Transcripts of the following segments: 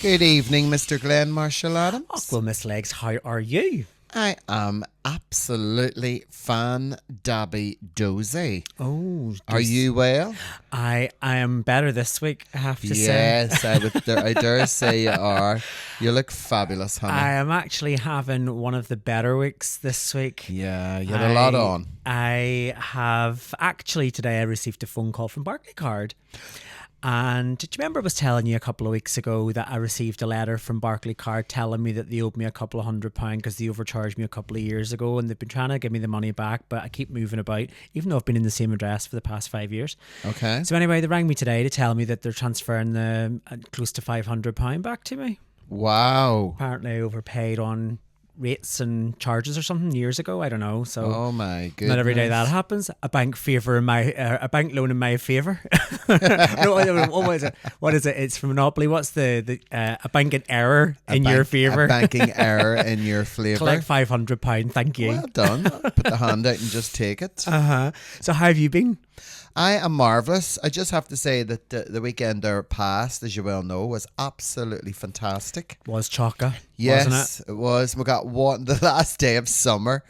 Good evening, Mr. Glenn Marshall Adams. Oh, well, Miss Legs, how are you? I am absolutely fan-dabby-dozy. Oh, Are you well? I am better this week, I have to say. Yes, I dare say you are. You look fabulous, honey. I am actually having one of the better weeks this week. Yeah, you had a lot on. I have actually today I received a phone call from Barclaycard. And do you remember I was telling you a couple of weeks ago that I received a letter from Barclaycard telling me that they owed me a couple of £100 because they overcharged me a couple of years ago, and they've been trying to give me the money back, but I keep moving about, even though I've been in the same address for the past 5 years. Okay. So anyway, they rang me today to tell me that they're transferring the close to £500 back to me. Wow. Apparently I overpaid on rates and charges or something years ago. I don't know. So Oh my goodness. not every day that happens. A bank loan in my favor. No, what is it? It's from Monopoly. What's the a bank in error in your favor? A banking error in your flavour. Collect £500. Thank you. Well done. Put the hand out and just take it. So how have you been? I am marvellous. I just have to say that the weekend there past, as you well know, was absolutely fantastic. Was chocker, Yes, wasn't it? it was. We got one. The last day of summer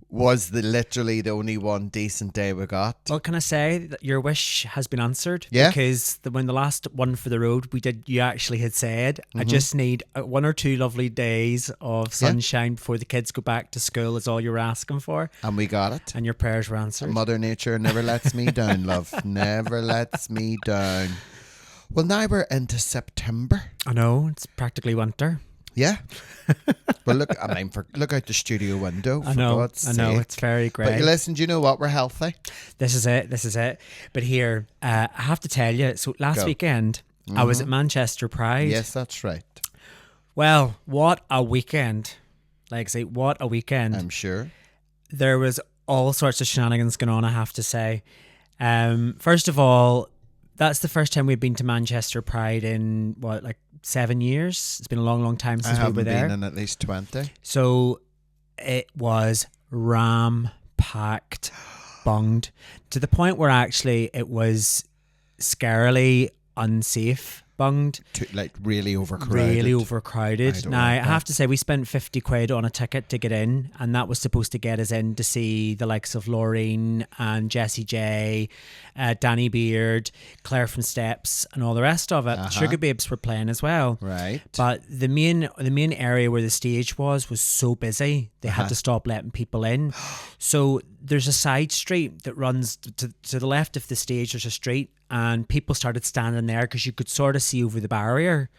was literally the only one decent day we got. Well, can I say that your wish has been answered? Yeah. Because when the last one for the road you actually had said, I just need 1 or 2 lovely days of sunshine before the kids go back to school is all you were asking for. And we got it. And your prayers were answered. Mother Nature never lets me down, love. Never lets me down. Well, now we're into September. I know, it's practically winter. Yeah. Well, look out the studio window. I know, God's know, sake. it's very great. But listen, do you know what? We're healthy. This is it. But here, I have to tell you, so last weekend, I was at Manchester Pride. Yes, that's right. Well, what a weekend. Like I say, what a weekend. I'm sure. There was all sorts of shenanigans going on, I have to say. First of all, that's the first time we've been to Manchester Pride in, 7 years? It's been a long, long time since we were there. I haven't been in at least 20. So it was ram-packed, bunged, to the point where actually it was scarily unsafe. Bunged, really overcrowded. Really overcrowded. Now, I like have to say, we spent 50 quid on a ticket to get in, and that was supposed to get us in to see the likes of Laureen and Jessie J, Danny Beard, Claire from Steps, and all the rest of it. Sugar Babes were playing as well. Right. But the main area where the stage was so busy, they had to stop letting people in. So there's a side street that runs to the left of the stage. There's a street, and people started standing there because you could sort of see over the barrier,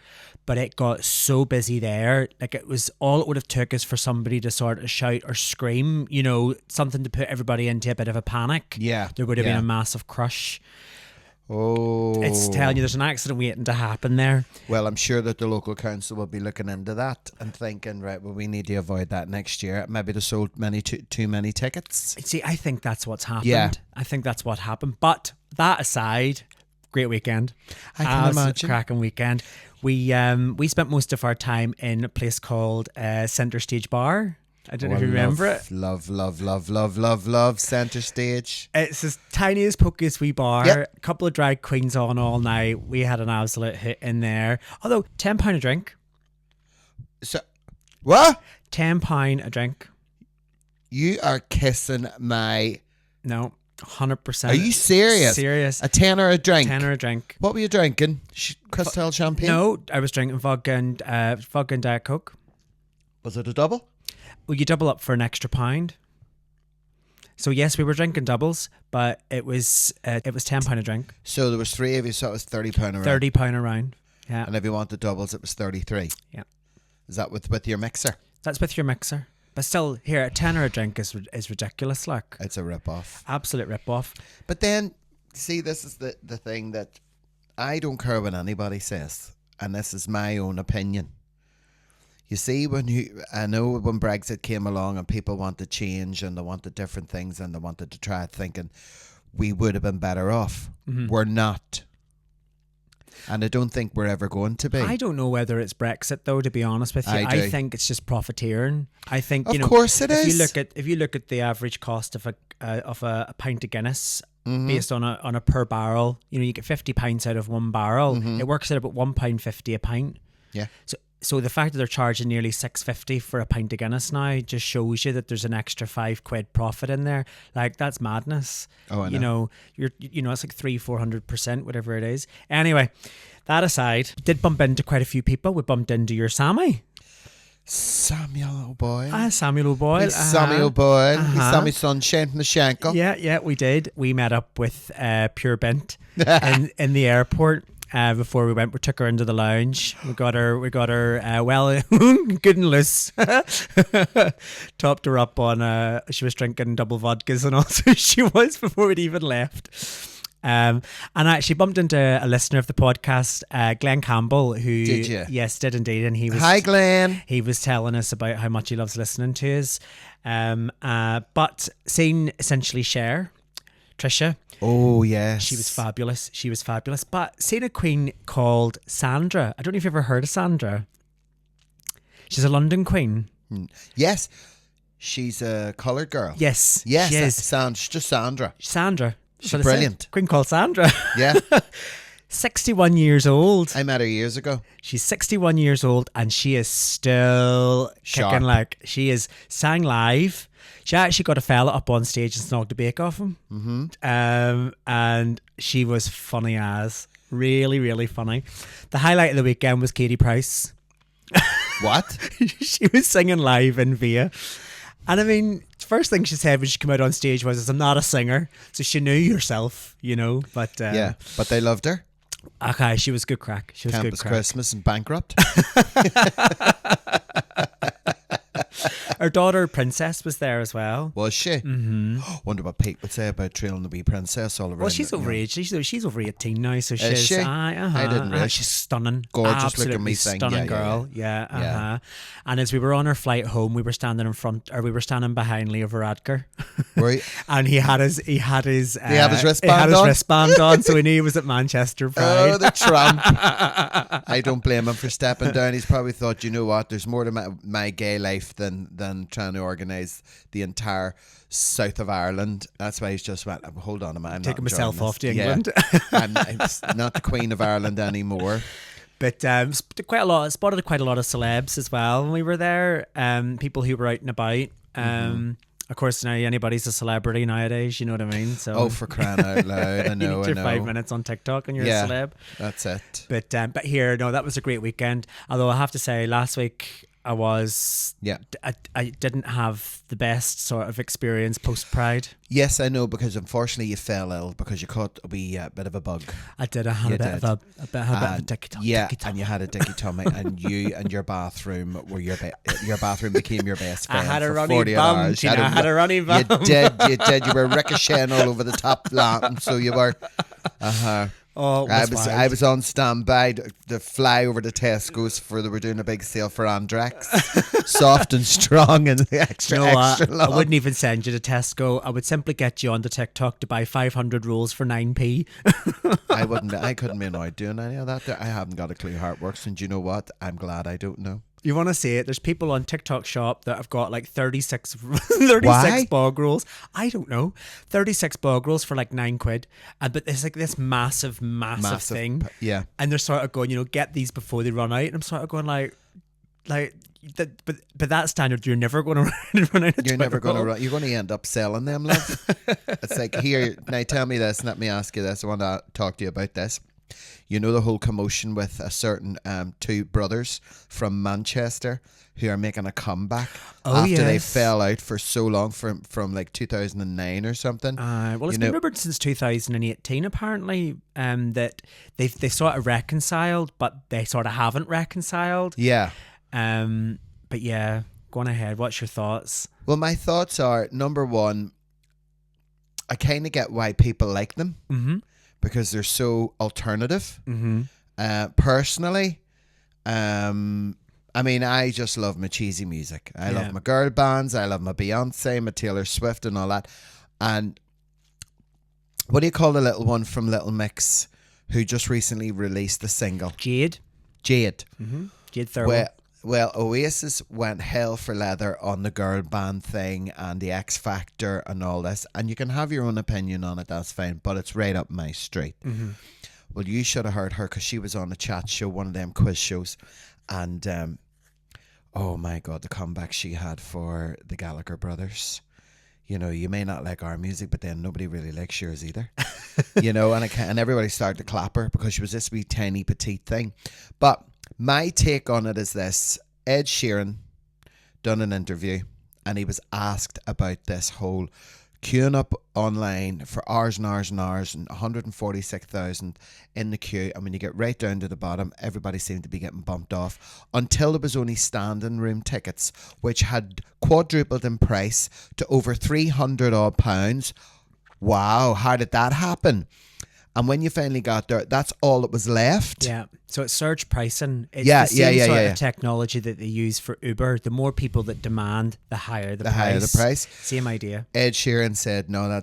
but it got so busy there. Like, it was all it would have took is for somebody to sort of shout or scream, something to put everybody into a bit of a panic. Yeah. There would have been a massive crush. Oh. It's telling you there's an accident waiting to happen there. Well, I'm sure that the local council will be looking into that and thinking, right, well, we need to avoid that next year. Maybe they sold too many tickets. See, I think that's what's happened. Yeah. I think that's what happened. But that aside, great weekend. I can imagine. Cracking weekend. We spent most of our time in a place called Centre Stage Bar. I don't know if you remember it. Love Centre Stage. It's as tiny as pokeyest wee bar. Yep. A couple of drag queens on all night. We had an absolute hit in there. Although, £10 a drink. So, what? £10 a drink. You are kissing my... No, 100%. Are you serious? Serious. A tenner a drink? Tenner a drink. What were you drinking? Cristal champagne? No, I was drinking vodka and Diet Coke. Was it a double? Well, you double up for an extra £1. So yes, we were drinking doubles, but it was £10 a drink. So there was 3 of you, so it was £30 around. £30 a round. Yeah. And if you wanted doubles, it was 33. Yeah. Is that with your mixer? That's with your mixer. But still, here, a tenner a drink is ridiculous, like. It's a rip-off. Absolute rip-off. But then, see, this is the thing that I don't care what anybody says, and this is my own opinion. You see, I know when Brexit came along and people wanted change and they wanted different things and they wanted to try thinking we would have been better off. Mm-hmm. We're not. And I don't think we're ever going to be. I don't know whether it's Brexit, though, to be honest with you. I think it's just profiteering. I think, of course it is. If you look at the average cost of a pint of Guinness, based on a per barrel, you get 50 pints out of one barrel. It works at about £1.50 a pint. Yeah. So the fact that they're charging nearly $6.50 for a pint of Guinness now just shows you that there's an extra £5 profit in there. Like, that's madness. Oh, I know. You know, it's like 300-400%, whatever it is. Anyway, that aside, did bump into quite a few people. We bumped into your Sammy. Samuel O'Boyle. Samuel O'Boyle. He's Sammy O'Boyle. He's Sammy Sunshine from the Shankill. Yeah, we did. We met up with Pure Bent in the airport. Before we went, we took her into the lounge. We got her well, good and loose. Topped her up on, she was drinking double vodkas and all, so she was before we'd even left. And I actually bumped into a listener of the podcast, Glenn Campbell, who... Did you? Yes, did indeed. And he was... Hi, Glenn. He was telling us about how much he loves listening to us. But seeing essentially Cher, Trisha... Oh, yes. She was fabulous. But seeing a queen called Sandra. I don't know if you've ever heard of Sandra. She's a London queen. Yes. She's a coloured girl. Yes. Yes. She is. Just Sandra. She's brilliant. Queen called Sandra. Yeah. 61 years old. I met her years ago. She's 61 years old and she is still Sharp. kicking. Like, she is sang live. She actually got a fella up on stage and snogged a bake off him. Mm-hmm. And she was funny as. Really, really funny. The highlight of the weekend was Katie Price. What? She was singing live in Via. And I mean, the first thing she said when she came out on stage was, I'm not a singer. So she knew herself, you know. But yeah, but they loved her. Okay, she was good crack. She was Campus good crack. Christmas and Bankrupt. Her daughter Princess was there as well. Was she? Mm-hmm. Wonder what Pete would say about trailing the wee princess all around. Well, she's over age. She's over 18 now, so she's. Is she? I didn't realize. She's stunning. Gorgeous Absolutely looking wee thing. stunning Yeah, girl. Yeah. And as we were on our flight home, we were standing behind Leo Varadkar. Right. And he had his He had his wristband He had his on? wristband on, so we knew he was at Manchester Pride. Oh, the Trump. I don't blame him for stepping down. He's probably thought, you know what, there's more to my gay life than trying to organise the entire south of Ireland. That's why he's just went, hold on a minute, I'm taking not myself enjoying off to this. England. Yeah. I'm not the Queen of Ireland anymore. But spotted quite a lot of celebs as well when we were there. People who were out and about. Of course, now anybody's a celebrity nowadays. You know what I mean? So, oh, for crying out loud! I know. You need your 5 minutes on TikTok and you're a celeb. That's it. But here, no, that was a great weekend. Although I have to say, last week I didn't have the best sort of experience post Pride. Yes, I know, because unfortunately you fell ill because you caught a wee bit of a bug. I did. I had a bit of a dicky tummy. Yeah, and you had a dicky tummy, and you and your bathroom were your bathroom became your best friend. I had a for runny 48 bum. hours. I had a runny bum. You did. You were ricocheting all over the top lamp, so you were. Oh, I was on standby to fly over to Tesco's they were doing a big sale for Andrax, soft and strong and extra extra long. I wouldn't even send you to Tesco. I would simply get you onto TikTok to buy 500 rolls for 9p. I couldn't be annoyed doing any of that. I haven't got a clue how it works, and do you know what? I'm glad I don't know. You want to see it? There's people on TikTok shop that have got like 36 bog rolls. I don't know. 36 bog rolls for like £9. But it's like this massive thing. Yeah. And they're sort of going, get these before they run out. And I'm sort of going like but that standard, you're never going to run out of You're never going to run. You're going to end up selling them, love. It's like, here, now tell me this, and let me ask you this. I want to talk to you about this. You know the whole commotion with a certain two brothers from Manchester who are making a comeback after they fell out for so long from like 2009 or something. Well, it's been rumored since 2018 apparently that they sort of reconciled, but they sort of haven't reconciled. Yeah. But yeah, go on ahead. What's your thoughts? Well, my thoughts are, number one, I kind of get why people like them. Mm-hmm. Because they're so alternative. Mm-hmm. Personally, I mean, I just love my cheesy music. I love my girl bands. I love my Beyonce, my Taylor Swift, and all that. And what do you call the little one from Little Mix who just recently released the single? Jade. Mm-hmm. Jade Thurman. Well, Oasis went hell for leather on the girl band thing and the X Factor and all this, and you can have your own opinion on it, that's fine, but it's right up my street. Mm-hmm. Well, you should have heard her because she was on a chat show, one of them quiz shows, And oh my God, the comeback she had for the Gallagher brothers. You know, you may not like our music, but then nobody really likes yours either. You know, and everybody started to clap her because she was this wee tiny petite thing. But my take on it is this. Ed Sheeran done an interview and he was asked about this whole queuing up online for hours and hours and hours and 146,000 in the queue. And when you get right down to the bottom, everybody seemed to be getting bumped off until there was only standing room tickets, which had quadrupled in price to over 300 odd pounds. Wow, how did that happen? And when you finally got there, that's all that was left. Yeah. So it's surge pricing. It's the same sort of technology that they use for Uber. The more people that demand, the higher the price. Higher the price. Same idea. Ed Sheeran said, no,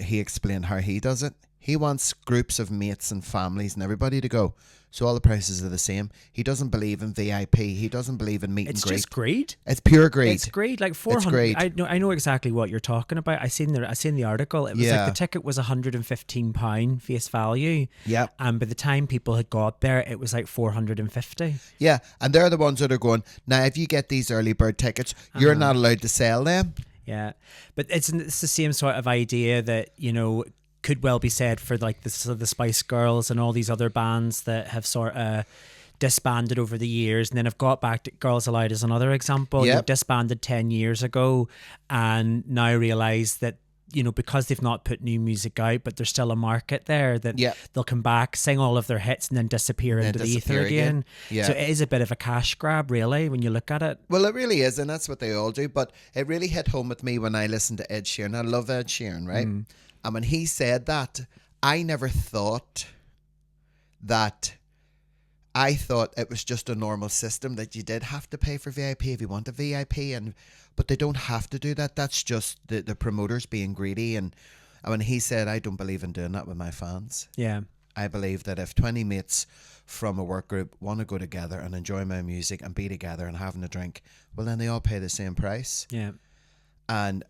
he explained how he does it. He wants groups of mates and families and everybody to go. So all the prices are the same. He doesn't believe in VIP. He doesn't believe in meet and greet. It's just greed. It's pure greed. It's greed. Like 400. I know exactly what you're talking about. I seen the article. It was like the ticket was £115 face value. Yeah. And by the time people had got there, it was like 450. Yeah. And they're the ones that are going, now if you get these early bird tickets, you're not allowed to sell them. Yeah. But it's the same sort of idea that, you know, could well be said for like the Spice Girls and all these other bands that have sort of disbanded over the years and then have got back to Girls Aloud as another example. Yep. They've disbanded 10 years ago and now realise that, you know, because they've not put new music out, but there's still a market there, that they'll come back, sing all of their hits and then disappear into the ether again. Yeah. So it is a bit of a cash grab, really, when you look at it. Well, it really is, and that's what they all do. But it really hit home with me when I listened to Ed Sheeran. I love Ed Sheeran, right? And when he said that, I never thought that. I thought it was just a normal system that you did have to pay for VIP if you want a VIP, but they don't have to do that. That's just the promoters being greedy. And when he said, I don't believe in doing that with my fans. Yeah. I believe that if 20 mates from a work group want to go together and enjoy my music and be together and having a drink, well, then they all pay the same price. Yeah. And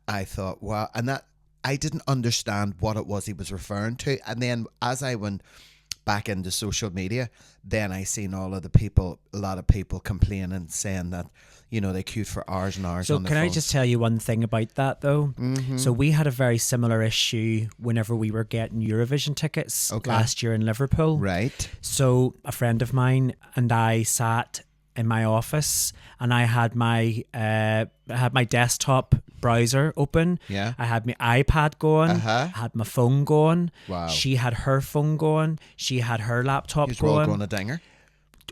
I thought, wow. And that I didn't understand what it was he was referring to. And then as I went back into social media, then I seen a lot of people complaining, saying that, you know, they queued for hours and hours. So on the can phones. I just tell you one thing about that though? Mm-hmm. So we had a very similar issue whenever we were getting Eurovision tickets last year in Liverpool. Right. So a friend of mine and I sat in my office and I had my desktop browser open. Yeah. I had my iPad going. I had my phone going. Wow. She had her phone going. She had her laptop going. All going a dinger.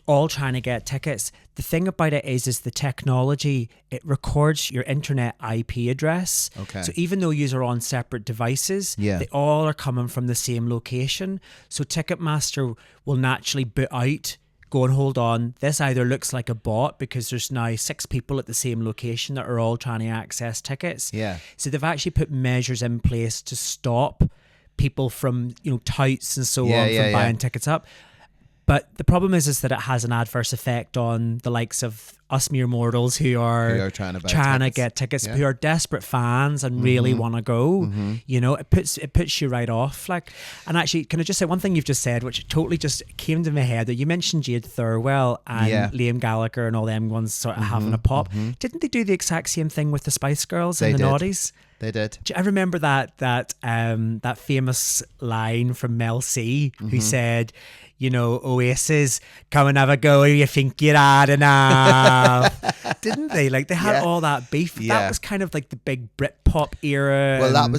All trying to get tickets. The thing about it is the technology, it records your internet IP address. Okay. So even though you are on separate devices, they all are coming from the same location. So Ticketmaster will naturally boot out, go and hold on, this either looks like a bot because there's now 6 people at the same location that are all trying to access tickets. Yeah. So they've actually put measures in place to stop people from, you know, touts and so on from buying tickets up. But the problem is that it has an adverse effect on the likes of us mere mortals who are trying to get tickets, who are desperate fans and really want to go. You know, it puts you right off. Like, and actually, can I just say one thing you've just said, which totally just came to my head, that you mentioned Jade Thirlwell and Liam Gallagher and all them ones sort of having a pop. Didn't they do the exact same thing with the Spice Girls and the Naughties? They did. I remember that famous line from Mel C, who said, you know, Oasis, come and have a go, you think you're hard enough. Didn't they? Like, they had all that beef. That was kind of like the big Britpop era. Well, that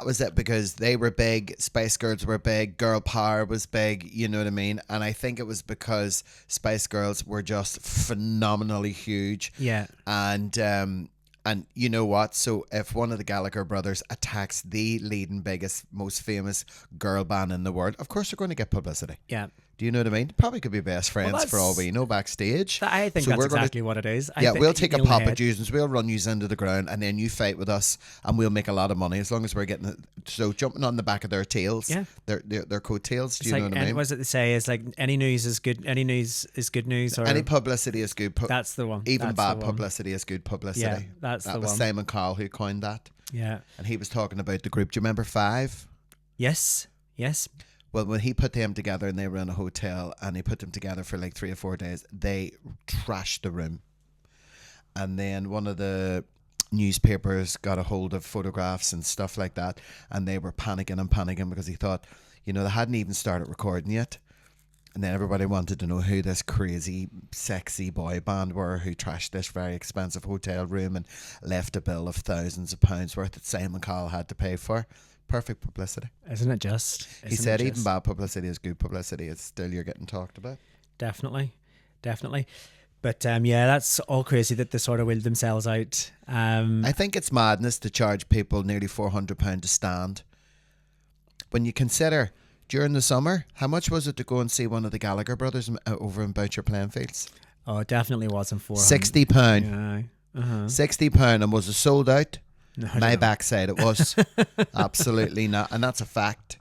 was it, because they were big, Spice Girls were big, Girl Power was big, you know what I mean? And I think it was because Spice Girls were just phenomenally huge. Yeah. And you know what? So if one of the Gallagher brothers attacks the leading, biggest, most famous girl band in the world, of course they're going to get publicity. Yeah. Do you know what I mean? Probably could be best friends for all we know backstage. I think that's exactly what it is. We'll take a pop at you, we'll run you into the ground, and then you fight with us, and we'll make a lot of money as long as we're getting it. So jumping on the back of their tails, their coattails. Do you know what I mean? What is it they say? It's like any news is good. Any news is good news. Or any publicity is good. That's the one. Even bad publicity is good publicity. Yeah, that was Simon Cowell who coined that. Yeah, and he was talking about the group. Do you remember Five? Yes. Well, when he put them together and they were in a hotel and he put them together for like 3 or 4 days, they trashed the room. And then one of the newspapers got a hold of photographs and stuff like that, and they were panicking because he thought, they hadn't even started recording yet. And then everybody wanted to know who this crazy, sexy boy band were who trashed this very expensive hotel room and left a bill of thousands of pounds worth that Simon Cowell had to pay for. Perfect publicity. Isn't it just? He said even bad publicity is good publicity. It's still you're getting talked about. Definitely. But that's all crazy that they sort of wheeled themselves out. I think it's madness to charge people nearly £400 to stand. When you consider during the summer, how much was it to go and see one of the Gallagher brothers over in Boucher playing fields? Oh, it definitely wasn't £400. £60. £60, and was it sold out? No, My backside, it was. Absolutely not, and that's a fact.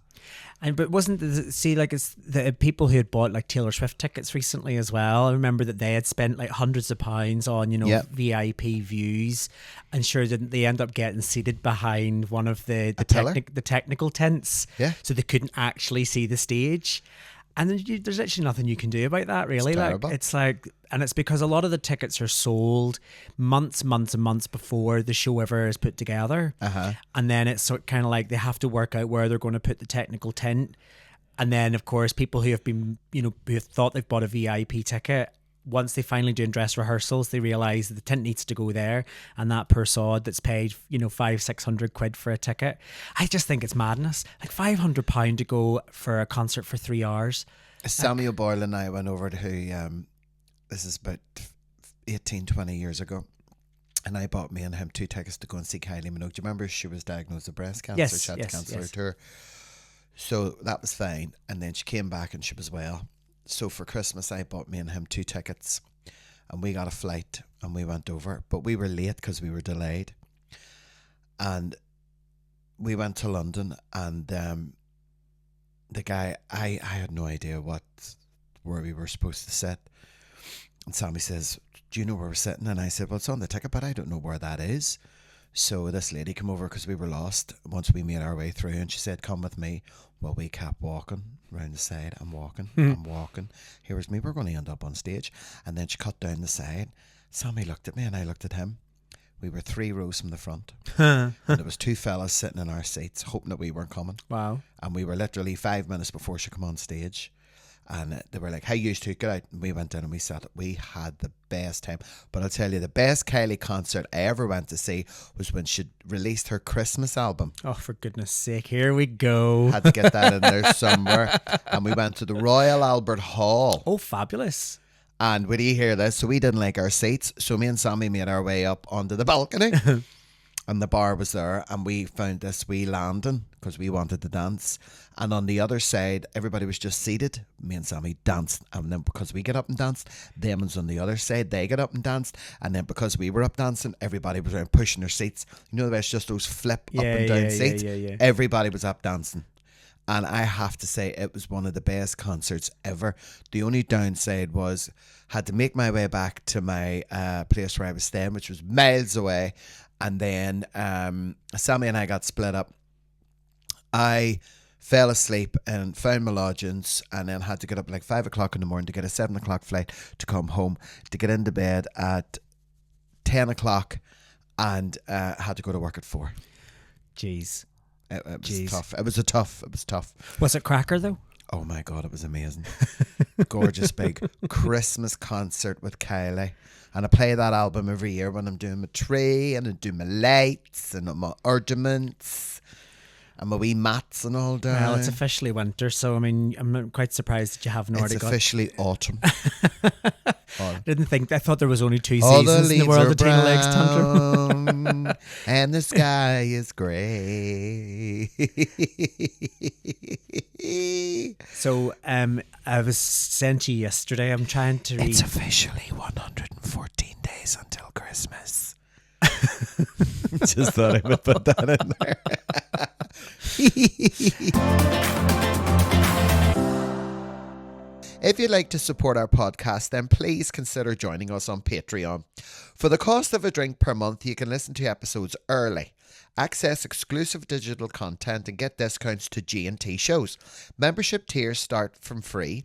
But wasn't it's the people who had bought like Taylor Swift tickets recently as well. I remember that they had spent like hundreds of pounds on VIP views, and sure didn't they end up getting seated behind one of the technical tents, so they couldn't actually see the stage. And there's actually nothing you can do about that, really. And it's because a lot of the tickets are sold months and months before the show ever is put together. And then it's kind of like they have to work out where they're going to put the technical tent. And then, of course, people who have been, who have thought they've bought a VIP ticket, once they finally do dress rehearsals, they realise that the tent needs to go there, and that per sod that's paid, £500-600 for a ticket. I just think it's madness. Like £500 to go for a concert for 3 hours. Samuel Boyle and I went over to this is about 18-20 years ago, and I bought me and him 2 tickets to go and see Kylie Minogue. Do you remember she was diagnosed with breast cancer? Yes, she had to cancel her tour. So that was fine, and then she came back and she was well. So for Christmas, I bought me and him 2 tickets, and we got a flight and we went over, but we were late because we were delayed. And we went to London, and the guy, I had no idea where we were supposed to sit. And Sammy says, "Do you know where we're sitting?" And I said, "Well, it's on the ticket, but I don't know where that is." So this lady came over because we were lost once we made our way through, and she said, "Come with me." Well, we kept walking round the side. I'm walking. Here was me. We're going to end up on stage. And then she cut down the side. Sammy looked at me and I looked at him. We were 3 rows from the front. And there was 2 fellas sitting in our seats hoping that we weren't coming. Wow. And we were literally 5 minutes before she came on stage. And they were like, "How used to get out?" And we went down and we sat. We had the best time. But I'll tell you, the best Kylie concert I ever went to see was when she released her Christmas album. Oh, for goodness sake, here we go. Had to get that in there somewhere. And we went to the Royal Albert Hall. Oh, fabulous. And would you hear this? So we didn't like our seats. So me and Sammy made our way up onto the balcony. And the bar was there, and we found this wee landing because we wanted to dance. And on the other side, everybody was just seated. Me and Sammy danced, and then because we get up and danced, them ones on the other side, they get up and danced. And then because we were up dancing, everybody was around pushing their seats. You know, it's just those flip up and down seats. Yeah. Everybody was up dancing. And I have to say, it was one of the best concerts ever. The only downside was had to make my way back to my place where I was staying, which was miles away. And then Sammy and I got split up. I fell asleep and found my lodgings, and then had to get up like 5 o'clock in the morning to get a 7 o'clock flight to come home, to get into bed at 10 o'clock, and had to go to work at 4. Jeez. It was tough. It was tough. Was it cracker though? Oh my God, it was amazing. Gorgeous big Christmas concert with Kylie. And I play that album every year when I'm doing my tree and I do my lights and my ornaments and my wee mats and all down. Well, it's officially winter, so I mean, I'm not quite surprised that you haven't already got... It's officially autumn. I thought there was only 2 seasons in the world of Tina Legs Tantrum. And the sky is grey. So, I was sent you yesterday. I'm trying to read... It's officially 114 days until Christmas. Just thought I would put that in there. If you'd like to support our podcast, then please consider joining us on Patreon. For the cost of a drink per month, you can listen to episodes early Access exclusive digital content and get discounts to G&T shows. Membership tiers start from free,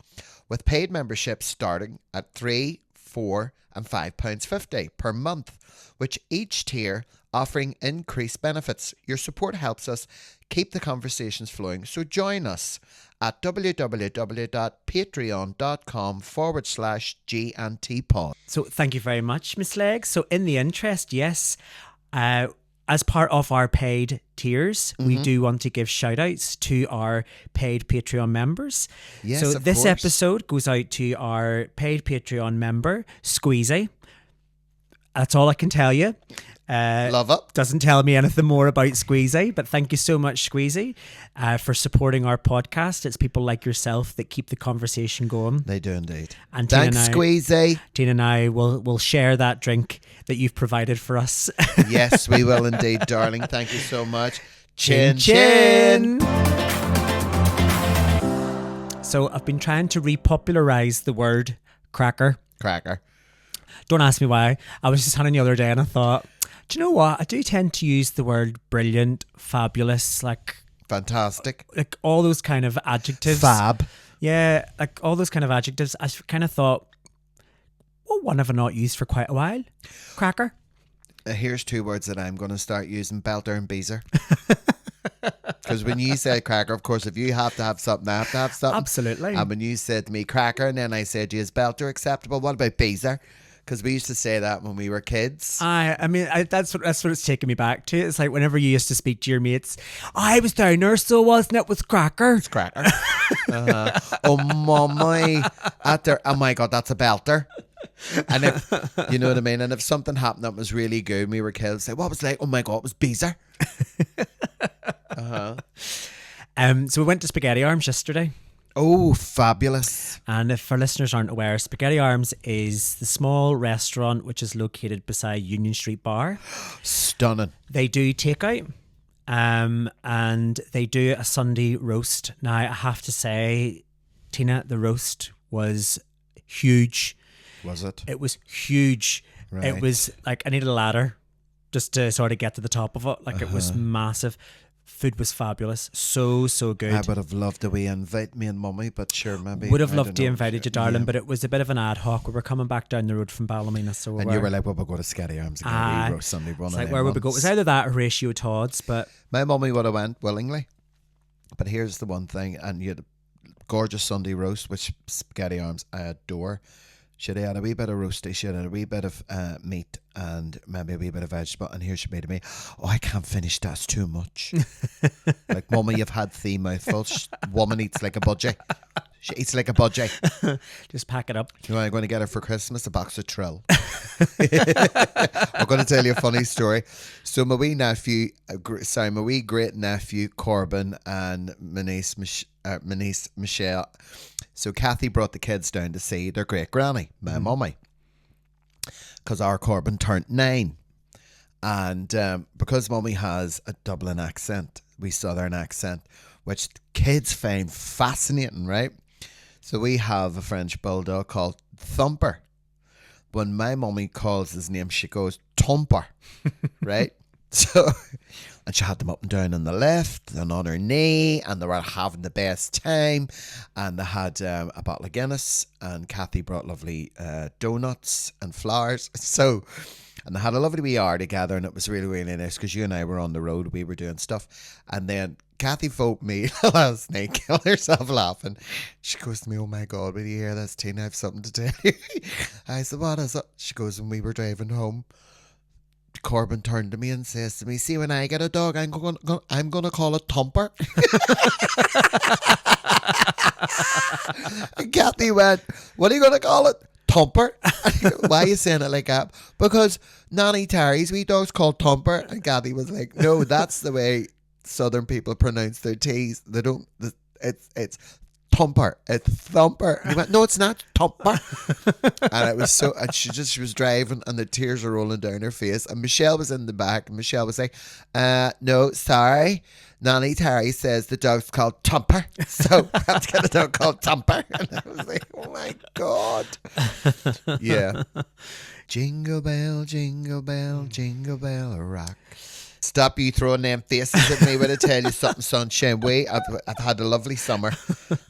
with paid memberships starting at £3, £4 and £5.50 per month, which each tier offering increased benefits. Your support helps us keep the conversations flowing, so join us at www.patreon.com/GNTpod. So thank you very much, Miss Legs. So in the interest, yes, as part of our paid tiers, we do want to give shout outs to our paid Patreon members. Yes, so of this course. episode goes out to our paid Patreon member, Squeezy. That's all I can tell you. Love it. Doesn't tell me anything more about Squeezy, but thank you so much, Squeezy, for supporting our podcast. It's people like yourself that keep the conversation going. They do indeed. And Thanks, Squeezy. Tina and I will share that drink that you've provided for us. Yes, we will indeed, darling. Thank you so much. Chin Chin. So I've been trying to repopularize the word cracker. Cracker. Don't ask me why. I was just hunting the other day and I thought, do you know what? I do tend to use the word brilliant, fabulous, like Fantastic. all those kind of adjectives. Fab. Yeah, like all those kind of adjectives. I kind of thought, well, one have I not used for quite a while? Cracker. Here's two words that I'm going to start using: belter and beezer. Because when you say cracker, of course, if you have to have something, I have to have something. Absolutely. And when you said to me cracker, and then I said, is belter acceptable? What about beezer? Because we used to say that when we were kids. I mean, that's what it's taking me back to. It's like whenever you used to speak to your mates, I was down there, so wasn't it with cracker? It's cracker. Oh, mommy. Oh my God, that's a belter. And if, you know what I mean? And if something happened that was really good, and we were kids, say, what was it like? Oh my God, it was beezer. So we went to Spaghetti Arms yesterday. Oh, fabulous. And if our listeners aren't aware, Spaghetti Arms is the small restaurant which is located beside Union Street Bar. Stunning. They do takeout, and they do a Sunday roast. Now, I have to say, Tina, the roast was huge. Was it? It was huge. Right. It was like I needed a ladder just to sort of get to the top of it. Like it was massive. Food was fabulous. So good. I would have loved to invite me and mummy, but sure, maybe. Would have I loved don't to know. invite you, darling, Yeah. but it was a bit of an ad hoc. We were coming back down the road from Ballymena, so we And you were like, well, we'll go to Scatty Arms again. Aye. We roast Sunday one it's of like, them where would we go? It was ones. either that or Horatio Todd's, but My mummy would have went willingly. But here's the one thing, and you had a gorgeous Sunday roast, which Spaghetti Arms I adore. She had a wee bit of roasty, she had a wee bit of meat and maybe a wee bit of vegetable. And here she made to me, oh, I can't finish, that's too much. Like, mummy, you've had 3 mouthfuls. Woman eats like a budgie. She eats like a budgie. just pack it up. You know what I'm going to get her for Christmas? A box of Trill. I'm going to tell you a funny story. So my wee great nephew Corbin and my niece Michelle. So Kathy brought the kids down to see their great granny, my mummy, because our Corbin turned 9, and because mummy has a Dublin accent, we Southern accent, which kids find fascinating, right? So we have a French bulldog called Thumper. When my mummy calls his name, she goes Thumper, right? So, and she had them up and down on the left and on her knee, and they were having the best time. And they had a bottle of Guinness, and Kathy brought lovely donuts and flowers. So, and they had a lovely wee hour together, and it was really, really nice because you and I were on the road, we were doing stuff. And then Kathy phoned me last night, killed herself laughing. She goes to me, oh my God, will you hear this, Tina? I have something to tell you. I said, what is it? She goes, when we were driving home, Corbin turned to me and says to me, see, when I get a dog, I'm going to call it Thumper. And Kathy went, what are you going to call it? Thumper. Why are you saying it like that? Because Nanny Terry's wee dog's called Thumper. And Kathy was like, no, that's the way Southern people pronounce their T's. They don't, it's Thumper. It's Thumper. And he went, no, it's not Thumper. And it was so, and she was driving and the tears were rolling down her face. And Michelle was in the back and Michelle was like, no, sorry. Nanny Terry says the dog's called Thumper. So I have to get a dog called Thumper. And I was like, oh my God. Yeah. Jingle bell, jingle bell, jingle bell rock. Stop you throwing them faces at me when I tell you something, sunshine. I've had a lovely summer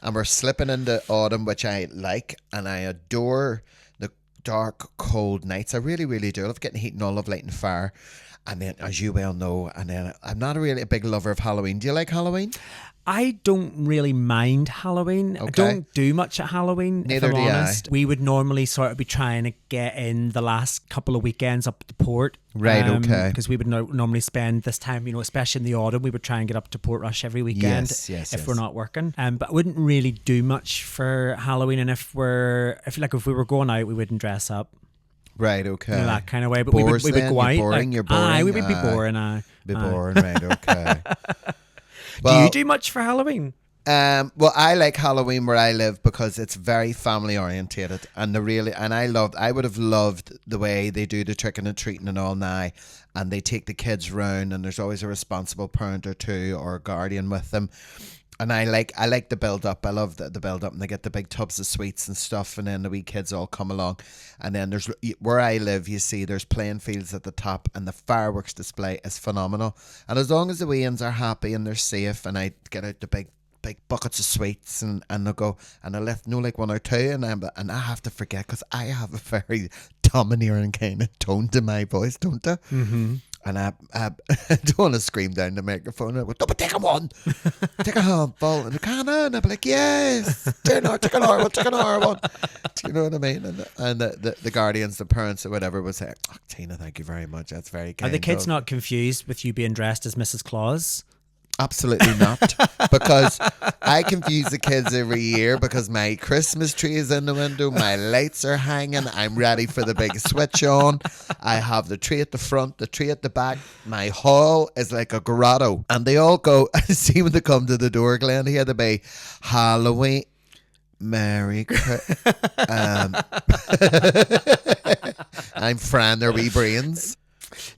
and we're slipping into autumn, which I like, and I adore the dark, cold nights. I really, really do. I love getting heat and all, love lighting fire. And then, as you well know, and then I'm not really a big lover of Halloween. Do you like Halloween? I don't really mind Halloween. Okay. I don't do much at Halloween, Neither if I'm do I. honest. We would normally sort of be trying to get in the last couple of weekends up to Port. Right, okay. Because we would normally spend this time, especially in the autumn, we would try and get up to Portrush every weekend if we're not working. But I wouldn't really do much for Halloween. And if we were going out, we wouldn't dress up. Right, okay. That kind of way. But Bores we would then? go out. You're boring? We would be boring. Be boring, right, okay. Do you do much for Halloween? Well, I like Halloween where I live because it's very family orientated, and I would have loved the way they do the tricking and treating and all now, and they take the kids round, and there's always a responsible parent or two or a guardian with them. And I like the build up. I love the build up, and they get the big tubs of sweets and stuff, and then the wee kids all come along. And then there's where I live, you see, there's playing fields at the top, and the fireworks display is phenomenal. And as long as the wee ones are happy and they're safe, and I get out the big buckets of sweets and they'll go and I left like one or two, and I have to forget because I have a very domineering kind of tone to my voice, don't I? Mm-hmm. And I don't want to scream down the microphone. I go, "Don't take a one, take a handful." And come on, I'll be like, "Yes, take another one." Do you know what I mean? And the guardians, the parents, or whatever, would say, "Oh, Tina, thank you very much. That's very kind." Are the kids not confused with you being dressed as Mrs. Claus? Absolutely not, because I confuse the kids every year because my Christmas tree is in the window, my lights are hanging, I'm ready for the big switch on. I have the tree at the front, the tree at the back. My hall is like a grotto, and they all go. See when they come to the door, Glenn, here they be Halloween, Merry Christmas. I'm frying their wee brains.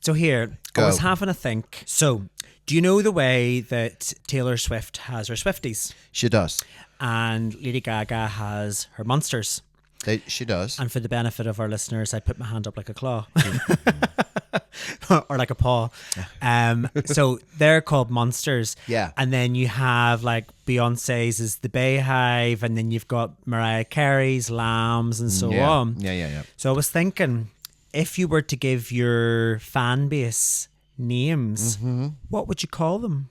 So here, I was having a think. So, do you know the way that Taylor Swift has her Swifties? She does. And Lady Gaga has her Monsters. She does. And for the benefit of our listeners, I put my hand up like a claw. Or like a paw. So they're called Monsters. Yeah. And then you have like Beyonce's is the Bayhive, and then you've got Mariah Carey's Lambs and so on. Yeah. So I was thinking, if you were to give your fan base names, what would you call them?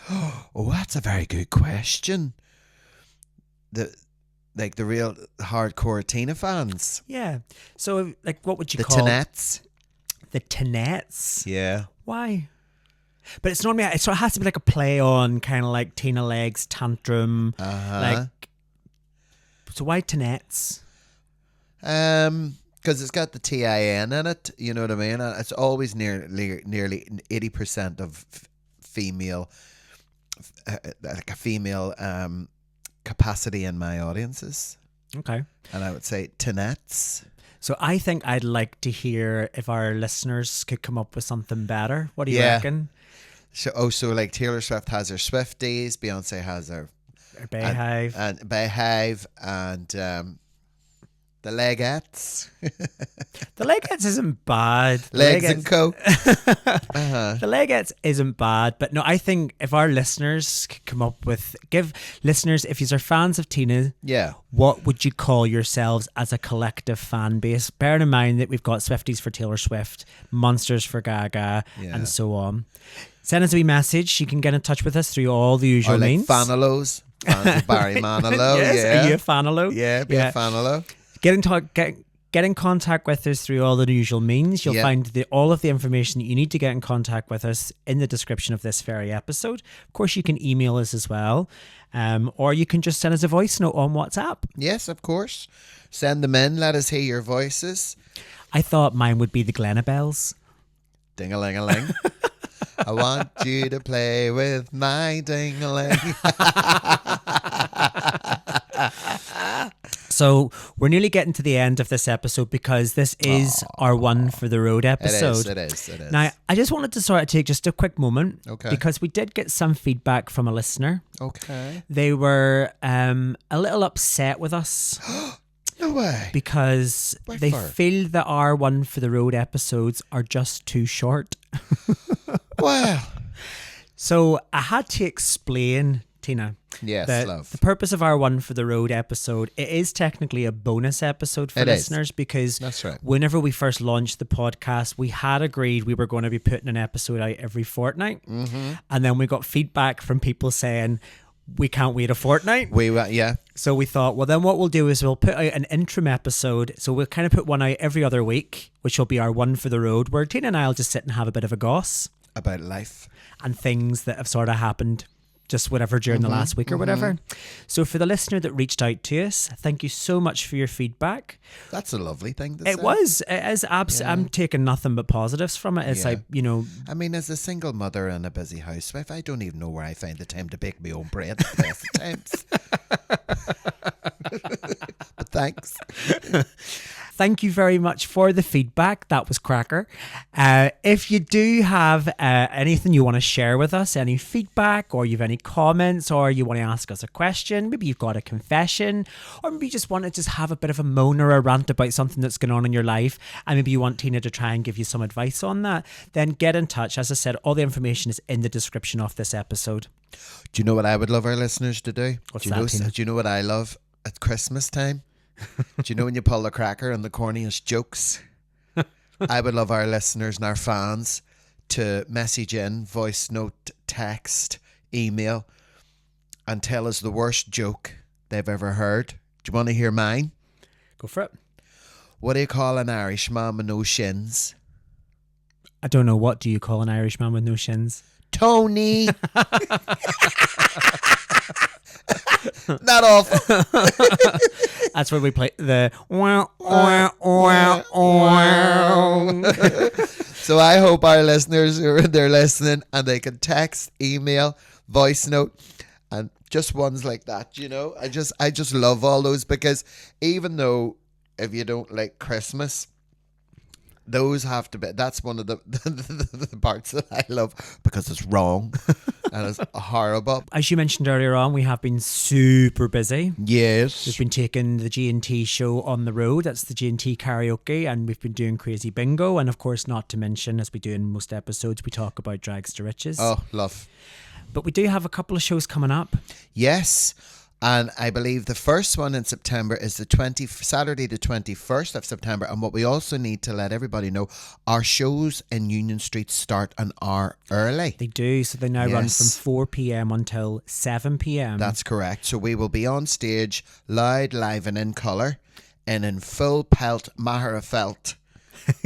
Oh, that's a very good question. The real hardcore Tina fans. Yeah. So like, what would you the call Tinettes? The Tinettes. Yeah. Why? But it's normally it has to be like a play on kind of like Tina Leg's Tantrum. Like, so why Tinettes? Because it's got the TIN in it, you know what I mean? And it's always nearly 80% of female, like a female capacity in my audiences. Okay. And I would say Tinettes. So I think I'd like to hear if our listeners could come up with something better. What do you reckon? So like Taylor Swift has her Swifties, Beyonce has her Bayhive. And Bayhive, and the Leggettes. The Leggettes isn't bad. Legs and Co. The Leggettes isn't bad, but no, I think if our listeners could come up with, give listeners, if you are fans of Tina, what would you call yourselves as a collective fan base? Bearing in mind that we've got Swifties for Taylor Swift, Monsters for Gaga, and so on. Send us a wee message. You can get in touch with us through all the usual means. Fanalos. Fans of Barry Manilow. Yes, are you a Fanalo? Yeah, be a Fanalo. Get in contact with us through all the usual means. You'll find all of the information that you need to get in contact with us in the description of this very episode. Of course, you can email us as well, or you can just send us a voice note on WhatsApp. Yes, of course. Send them in. Let us hear your voices. I thought mine would be the Glennabelles. Ding-a-ling-a-ling. I want you to play with my ding-a-ling. So we're nearly getting to the end of this episode because this is our one for the road episode. It is. Now, I just wanted to sort of take just a quick moment because we did get some feedback from a listener. Okay. They were a little upset with us. No way. Because they feel that our one for the road episodes are just too short. Well, So I had to explain, Tina, yes, that love. the purpose of our One for the Road episode, it is technically a bonus episode for It is. listeners because That's right. whenever we first launched the podcast, we had agreed we were going to be putting an episode out every fortnight. Mm-hmm. And then we got feedback from people saying, we can't wait a fortnight. Yeah. So we thought, well, then what we'll do is we'll put out an interim episode. So we'll kind of put one out every other week, which will be our One for the Road, where Tina and I will just sit and have a bit of a goss About life. and things that have sort of happened just whatever during the last week or whatever. So for the listener that reached out to us, thank you so much for your feedback. That's a lovely thing to say. It is I'm taking nothing but positives from it. It's Yeah. like, you know, I mean, as a single mother and a busy housewife, I don't even know where I find the time to bake my own bread at the best of times. But thanks. thank you very much for the feedback. That was cracker. If you do have anything you want to share with us, any feedback, or you've any comments, or you want to ask us a question, maybe you've got a confession, or maybe you just want to just have a bit of a moan or a rant about something that's going on in your life, and maybe you want Tina to try and give you some advice on that, then get in touch. As I said, all the information is in the description of this episode. Do you know what I would love our listeners to do? What's do you that, know, Tina? Do you know what I love at Christmas time? Do you know when you pull the cracker and the corniest jokes? I would love our listeners and our fans to message in, voice note, text, email, and tell us the worst joke they've ever heard. Do you want to hear mine? Go for it. What do you call an Irishman with no shins? I don't know. What do you call an Irishman with no shins? Tony. Not awful. That's where we play the wah, wah, wah, wah. So I hope our listeners are they're listening and they can text, email, voice note, and just ones like that. You know, I just love all those, because even though if you don't like Christmas, those have to be. That's one of the parts that I love, because it's wrong and it's horrible. As you mentioned earlier on, we have been super busy. Yes. We've been taking the G&T show on the road. That's the G&T karaoke, and we've been doing crazy bingo. And of course, not to mention, as we do in most episodes, we talk about Drags to Riches. Oh, love. But we do have a couple of shows coming up. Yes. And I believe the first one in September is Saturday the 21st of September. And what we also need to let everybody know, our shows in Union Street start an hour early. They do. So they now run from Yes. 4 p.m. until 7 p.m. That's correct. So we will be on stage, loud, live and in colour, and in full pelt Mahara felt,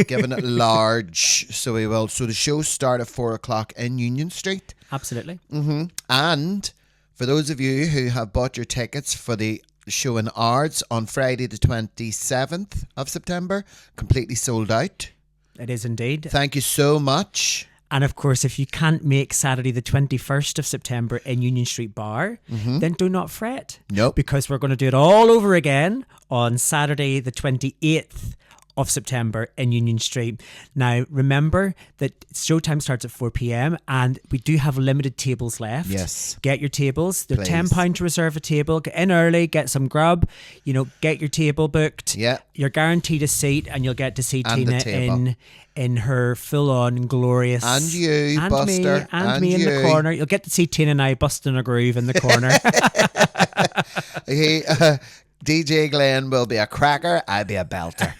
giving it large. So we will. So the shows start at 4 o'clock in Union Street. Absolutely. Mm-hmm. And for those of you who have bought your tickets for the show in Ards on Friday the 27th of September, completely sold out. It is indeed. Thank you so much. And of course, if you can't make Saturday the 21st of September in Union Street Bar, then do not fret. Nope. Because we're going to do it all over again on Saturday the 28th of September in Union Street. Now, remember that showtime starts at 4 p.m. and we do have limited tables left. Yes. Get your tables. They're Please. £10 to reserve a table. Get in early, get some grub, get your table booked. Yeah. You're guaranteed a seat, and you'll get to see And the Tina table. in her full-on glorious... And you, and Buster. me, and me in the you. corner. You'll get to see Tina and I busting a groove in the corner. DJ Glenn will be a cracker. I'll be a belter.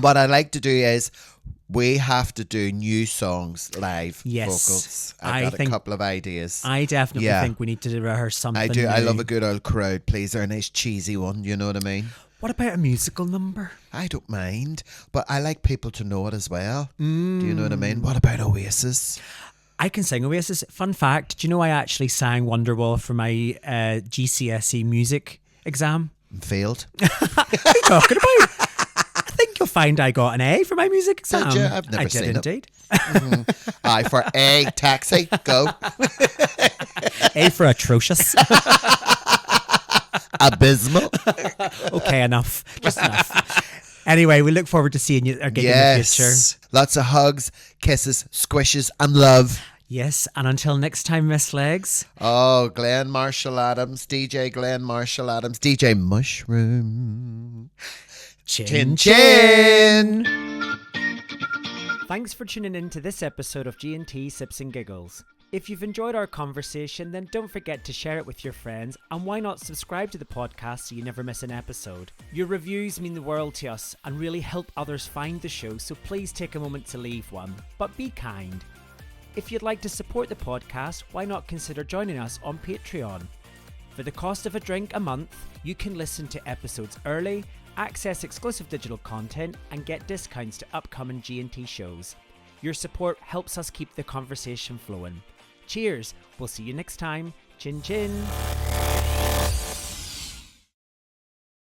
What I'd like to do is we have to do new songs live. Yes. Vocals. I I've got think- a couple of ideas. I definitely Yeah. think we need to rehearse something I do. I new. love a good old crowd pleaser, a nice cheesy one. You know what I mean? What about a musical number? I don't mind, but I like people to know it as well. Do you know what I mean? What about Oasis? I can sing Oasis. Fun fact, do you know I actually sang Wonderwall for my GCSE music exam? Failed. What are you talking about? I think you'll find I got an A for my music exam. Did you? I've never seen it. I did Mm-hmm. Aye for A, taxi, go. indeed. A for atrocious. Abysmal. Okay, enough. Just enough. Anyway, we look forward to seeing you again in the future. Yes. Lots of hugs, kisses, squishes, and love. Yes, and until next time, Miss Legs. Oh, Glenn Marshall Adams, DJ Glenn Marshall Adams, DJ Mushroom. Chin Chin chin. Thanks for tuning in to this episode of G&T Sips and Giggles. If you've enjoyed our conversation, then don't forget to share it with your friends, and why not subscribe to the podcast so you never miss an episode. Your reviews mean the world to us and really help others find the show, so please take a moment to leave one, but be kind. If you'd like to support the podcast, why not consider joining us on Patreon? For the cost of a drink a month, you can listen to episodes early, access exclusive digital content, and get discounts to upcoming G&T shows. Your support helps us keep the conversation flowing. Cheers, we'll see you next time. Chin chin.